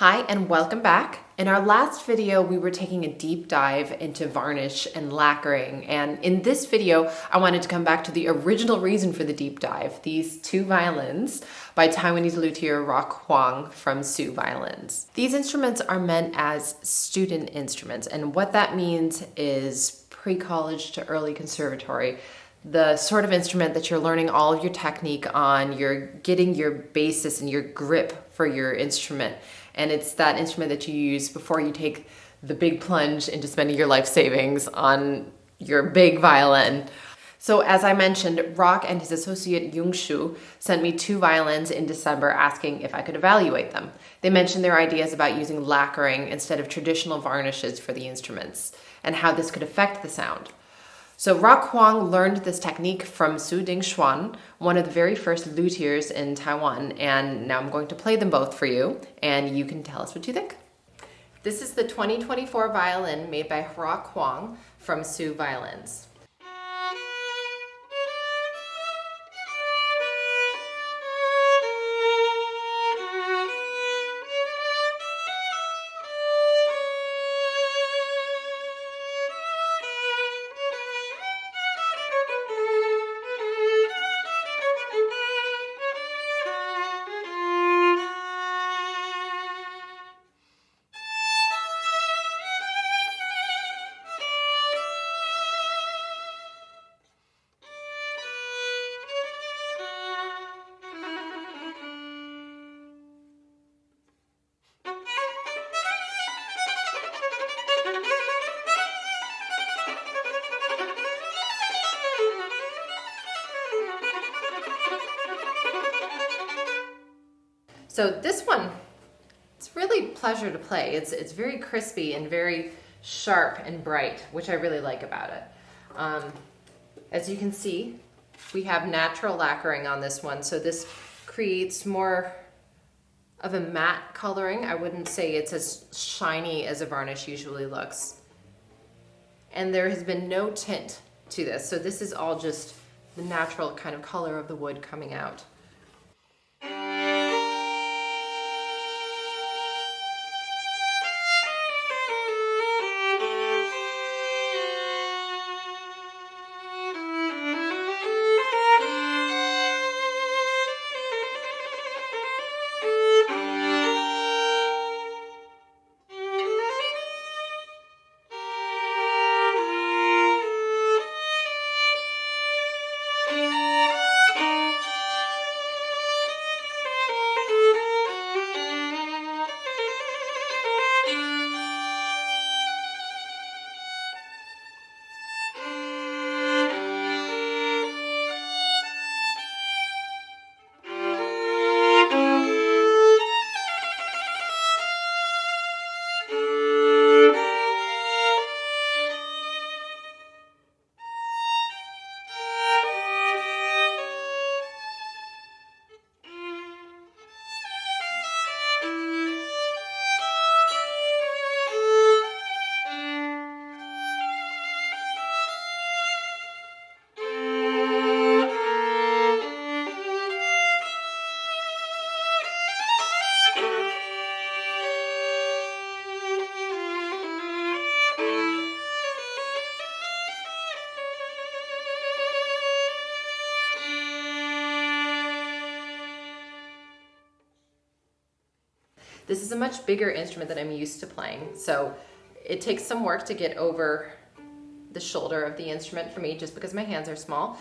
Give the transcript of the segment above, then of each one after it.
Hi and welcome back. In our last video, we were taking a deep dive into varnish and lacquering. And in this video, I wanted to come back to the original reason for the deep dive, these two violins by Taiwanese luthier Rock Huang from Su Violins. These instruments are meant as student instruments. And what that means is pre-college to early conservatory. The sort of instrument that you're learning all of your technique on, you're getting your basis and your grip for your instrument. And it's that instrument that you use before you take the big plunge into spending your life savings on your big violin. So as I mentioned, Rock and his associate Yungshu sent me two violins in December asking if I could evaluate them. They mentioned their ideas about using lacquering instead of traditional varnishes for the instruments and how this could affect the sound. So Rock Huang learned this technique from Su Dingxuan, one of the very first luthiers in Taiwan, and now I'm going to play them both for you, and you can tell us what you think. This is the 2024 violin made by Rock Huang from Su Violins. So this one, it's really a pleasure to play. It's very crispy and very sharp and bright, which I really like about it. As you can see, we have natural lacquering on this one, so this creates more of a matte coloring. I wouldn't say it's as shiny as a varnish usually looks. And there has been no tint to this, so this is all just the natural kind of color of the wood coming out. This is a much bigger instrument than I'm used to playing, so it takes some work to get over the shoulder of the instrument for me just because my hands are small.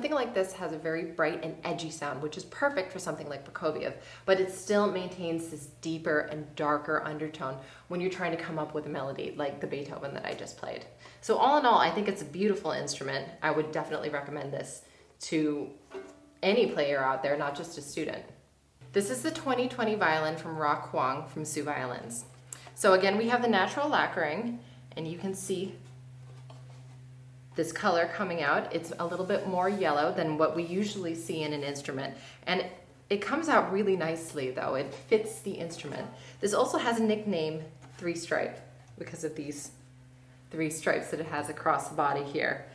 something like this has a very bright and edgy sound, which is perfect for something like Prokofiev, but it still maintains this deeper and darker undertone when you're trying to come up with a melody like the Beethoven that I just played. So all in all, I think it's a beautiful instrument. I would definitely recommend this to any player out there, not just a student. This is the 2020 violin from Rock Huang from Su Violins. So again, we have the natural lacquering, and you can see this color coming out. It's a little bit more yellow than what we usually see in an instrument. And it comes out really nicely though. It fits the instrument. This also has a nickname, 3-stripe, because of these 3 stripes that it has across the body here.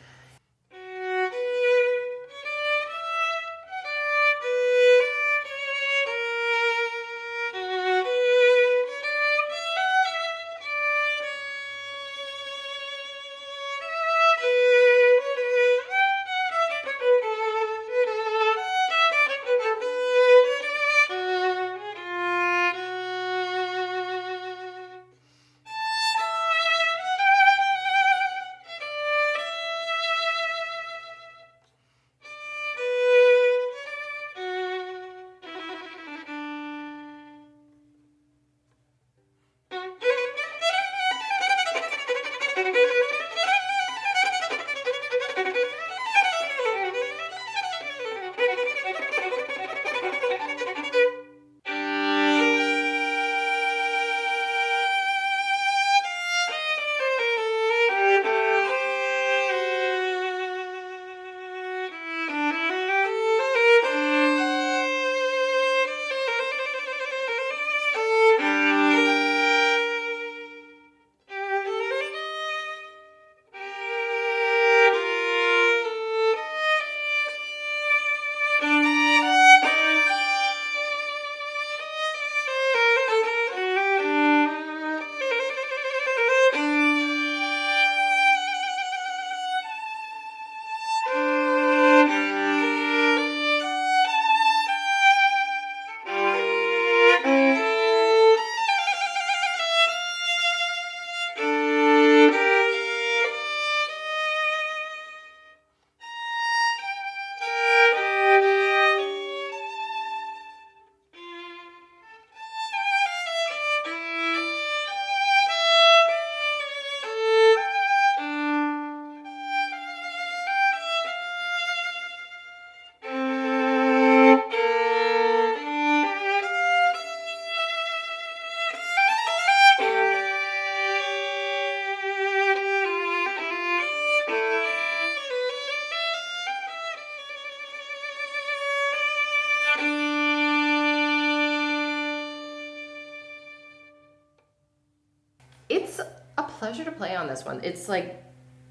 It's a pleasure to play on this one. It's like,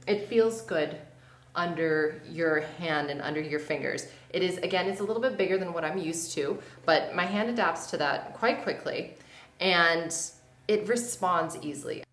it feels good under your hand and under your fingers. It is, again, it's a little bit bigger than what I'm used to, but my hand adapts to that quite quickly, and it responds easily.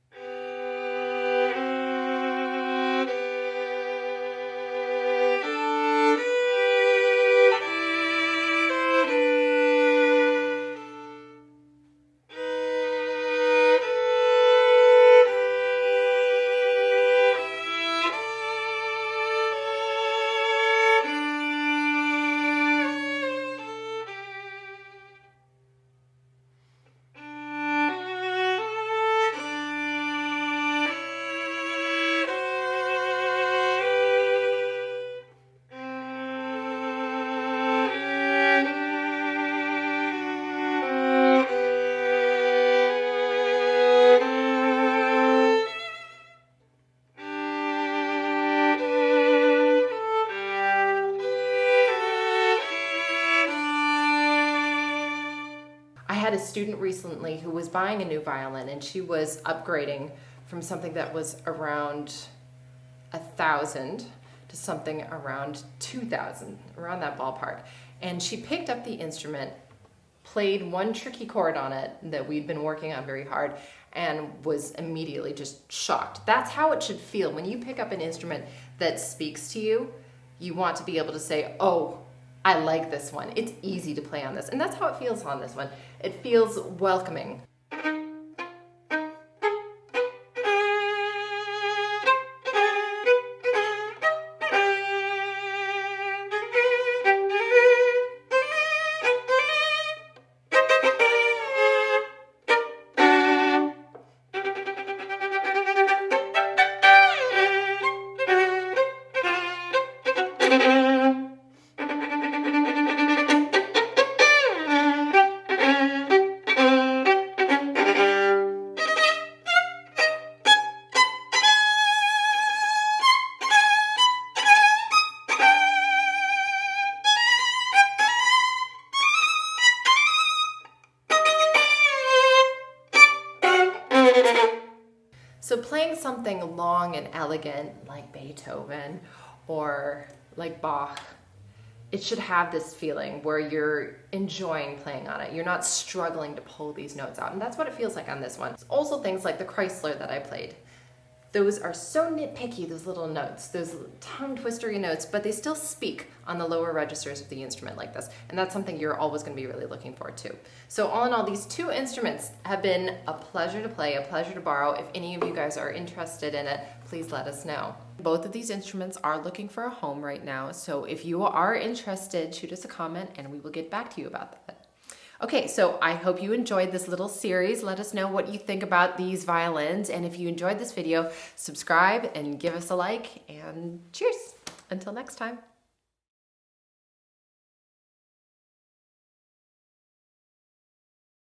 I had a student recently who was buying a new violin, and she was upgrading from something that was around 1,000 to something around 2,000, around that ballpark. And she picked up the instrument, played one tricky chord on it that we'd been working on very hard, and was immediately just shocked. That's how it should feel. When you pick up an instrument that speaks to you, you want to be able to say, oh, I like this one. It's easy to play on this. And that's how it feels on this one. It feels welcoming. So playing something long and elegant like Beethoven or like Bach, it should have this feeling where you're enjoying playing on it. You're not struggling to pull these notes out. And that's what it feels like on this one. It's also things like the Kreisler that I played. Those are so nitpicky, those little notes, those tongue twistery notes, but they still speak on the lower registers of the instrument like this. And that's something you're always going to be really looking for too. So all in all, these two instruments have been a pleasure to play, a pleasure to borrow. If any of you guys are interested in it, please let us know. Both of these instruments are looking for a home right now. So if you are interested, shoot us a comment and we will get back to you about that. Okay, so I hope you enjoyed this little series. Let us know what you think about these violins. And if you enjoyed this video, subscribe and give us a like, and cheers. Until next time.